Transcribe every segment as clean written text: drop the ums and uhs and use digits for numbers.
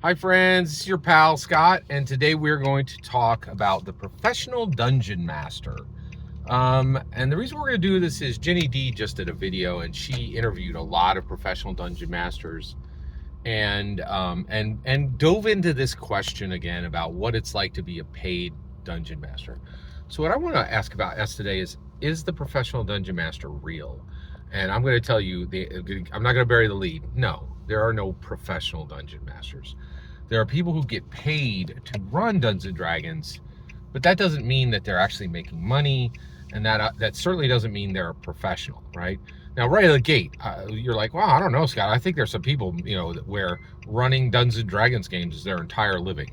Hi friends, it's your pal Scott, and today we're going to talk about the professional dungeon master. And the reason we're going to do this is Jenny D just did a video, and she interviewed a lot of professional dungeon masters, and dove into this question again about what it's like to be a paid dungeon master. So what I want to ask today is the professional dungeon master real? And I'm going to tell you, I'm not going to bury the lead. No, there are no professional dungeon masters. There are people who get paid to run Dungeons and Dragons, but that doesn't mean that they're actually making money, and that certainly doesn't mean they're a professional, right? Now, right out of the gate, you're like, well, I don't know, Scott. I think there's some people, where running Dungeons and Dragons games is their entire living.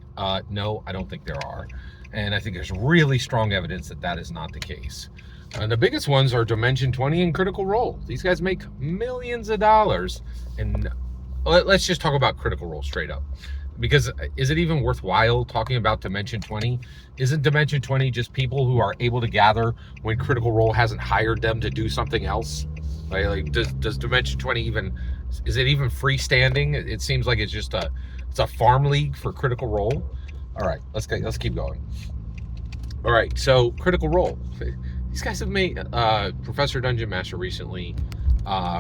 No, I don't think there are, and I think there's really strong evidence that that is not the case. And the biggest ones are Dimension 20 and Critical Role. These guys make millions of dollars, and let's just talk about Critical Role straight up. Because is it even worthwhile talking about Dimension 20? Isn't Dimension 20 just people who are able to gather when Critical Role hasn't hired them to do something else? Like does Dimension 20 is it even freestanding? It seems like it's a farm league for Critical Role. All right, let's keep going. All right, so Critical Role. These guys have made Professor Dungeon Master recently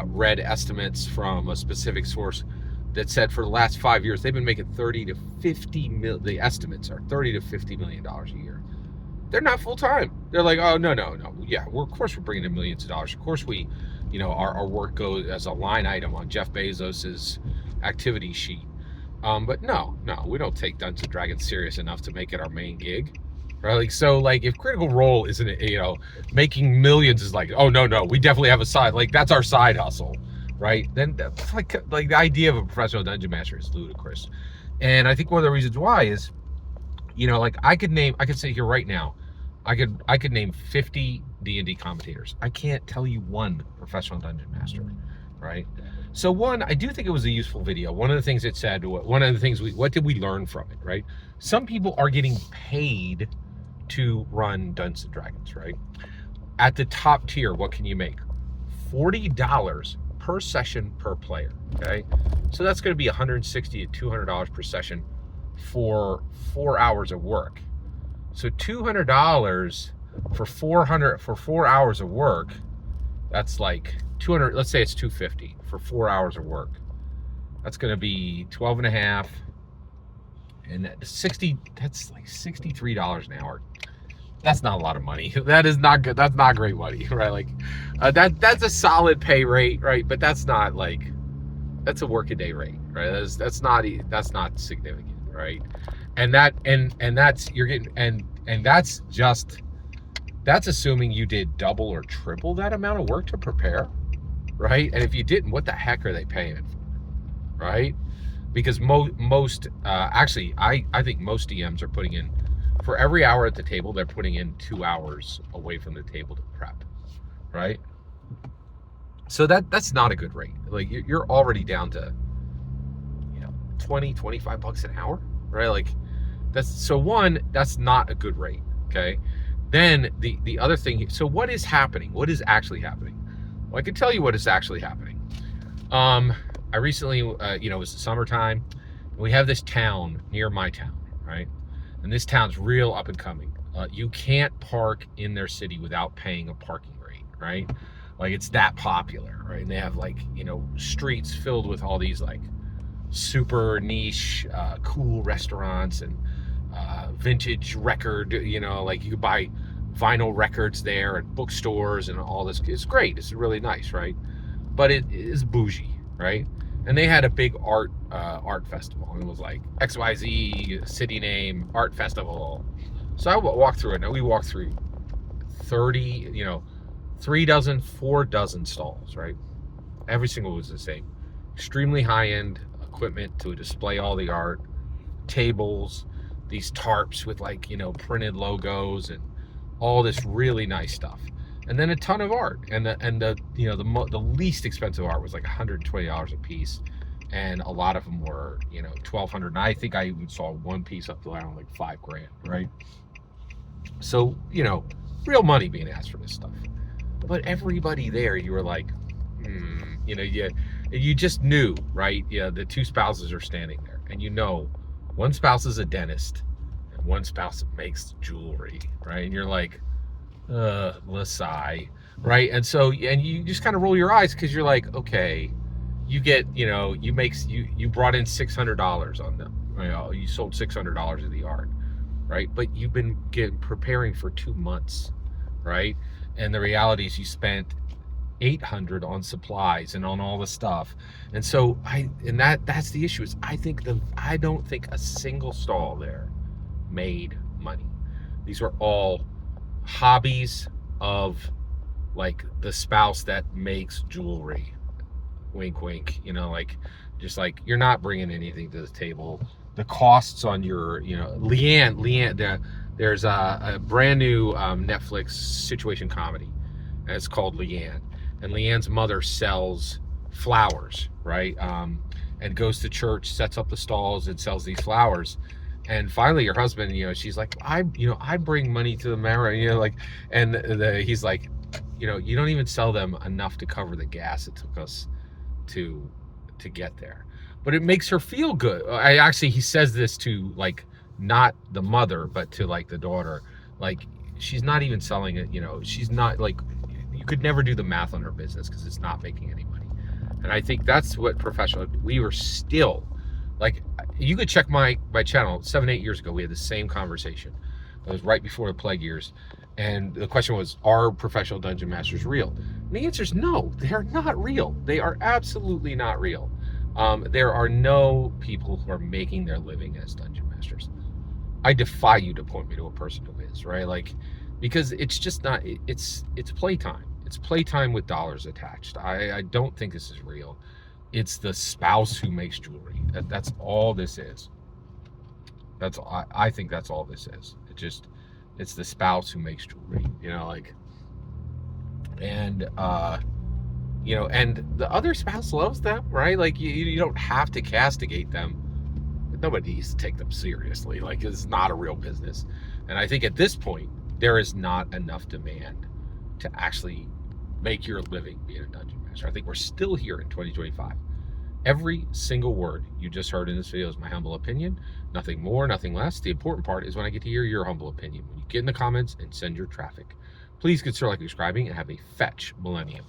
read estimates from a specific source that said for the last 5 years they've been making 30 to 50 mil. The estimates are 30 to 50 million dollars a year. They're not full time. They're like, oh no. Yeah, of course we're bringing in millions of dollars. Of course we, our work goes as a line item on Jeff Bezos's activity sheet. But no, we don't take Dungeons and Dragons serious enough to make it our main gig. Right? Like if Critical Role isn't, making millions is like, oh no, we definitely have a side, like that's our side hustle. Right? Then like the idea of a professional dungeon master is ludicrous. And I think one of the reasons why is, I could sit here right now, I could name 50 D&D commentators. I can't tell you one professional dungeon master, right? So one, I do think it was a useful video. One of the things it said, what did we learn from it, right? Some people are getting paid to run Dungeons and Dragons, right? At the top tier, what can you make? $40 per session per player, okay? So that's going to be $160 to $200 per session for 4 hours of work. So $200 for 4 hours of work, that's like 200, let's say it's 250 for 4 hours of work. That's going to be 12 and a half, and that's like $63 an hour. That's not a lot of money. That is not good. That's not great money, right? Like that's a solid pay rate, right? But that's not like, that's a workaday rate, right? That's not significant, right? And that's you're getting and that's assuming you did double or triple that amount of work to prepare, right? And if you didn't, what the heck are they paying it for, right? Because most actually, I think most DMs are putting in, for every hour at the table, they're putting in 2 hours away from the table to prep, right? So that's not a good rate. Like you're already down to, 20, 25 bucks an hour, right? Like that's not a good rate, okay? Then the other thing, so what is happening? What is actually happening? Well, I can tell you what is actually happening. I recently, it was the summertime. We have this town near my town, right? And this town's real up and coming. You can't park in their city without paying a parking rate, right? Like it's that popular, right? And they have like, streets filled with all these like super niche, cool restaurants and vintage record, like you could buy vinyl records there and bookstores and all this. It's great. It's really nice, right? But it is bougie, right? And they had a big art festival. And it was like XYZ city name art festival. So I walked through it. And we walked through 30, 3 dozen, 4 dozen stalls, right? Every single was the same. Extremely high-end equipment to display all the art, tables, these tarps with like, printed logos and all this really nice stuff. And then a ton of art, and the least expensive art was like $120 a piece, and a lot of them were $1,200. And I think I even saw one piece up to around like $5,000, right? So real money being asked for this stuff. But everybody there, you were like, you just knew, right? Yeah, the two spouses are standing there. and you know one spouse is a dentist and one spouse makes jewelry, right? And you're like, Lasai, right? And so, and you just kind of roll your eyes because you're like, okay, you get, you brought in $600 on them. You sold $600 of the art, right? But you've been preparing for 2 months, right? And the reality is you spent 800 on supplies and on all the stuff. And so that's the issue is I don't think a single stall there made money. These were all hobbies of like the spouse that makes jewelry, wink wink, like just like you're not bringing anything to the table. The costs on your, Leanne, there's a brand new Netflix situation comedy, and it's called Leanne, and Leanne's mother sells flowers, right? And goes to church, sets up the stalls, and sells these flowers. And finally, her husband, she's like, I bring money to the marriage, and he's like, you don't even sell them enough to cover the gas it took us to get there. But it makes her feel good. He says this to like not the mother, but to like the daughter. Like she's not even selling it. She's not like, you could never do the math on her business because it's not making any money. And I think that's what we were still like, you could check my channel 7-8 years ago. We had the same conversation. It was right before the plague years. And the question was, are professional dungeon masters real? And the answer is no, they're not real. They are absolutely not real. There are no people who are making their living as dungeon masters. I defy you to point me to a person who is, right? Like, because it's just not, it's playtime. It's playtime with dollars attached. I don't think this is real. It's the spouse who makes jewelry. That's all this is. I think that's all this is. It's the spouse who makes jewelry, and and the other spouse loves them, right? Like you don't have to castigate them. Nobody needs to take them seriously. Like it's not a real business. And I think at this point, there is not enough demand to actually make your living being a dungeon master. I think we're still here in 2025. Every single word you just heard in this video is my humble opinion. Nothing more, nothing less. The important part is when I get to hear your humble opinion. When you get in the comments and send your traffic. Please consider like subscribing and have a fetch millennium.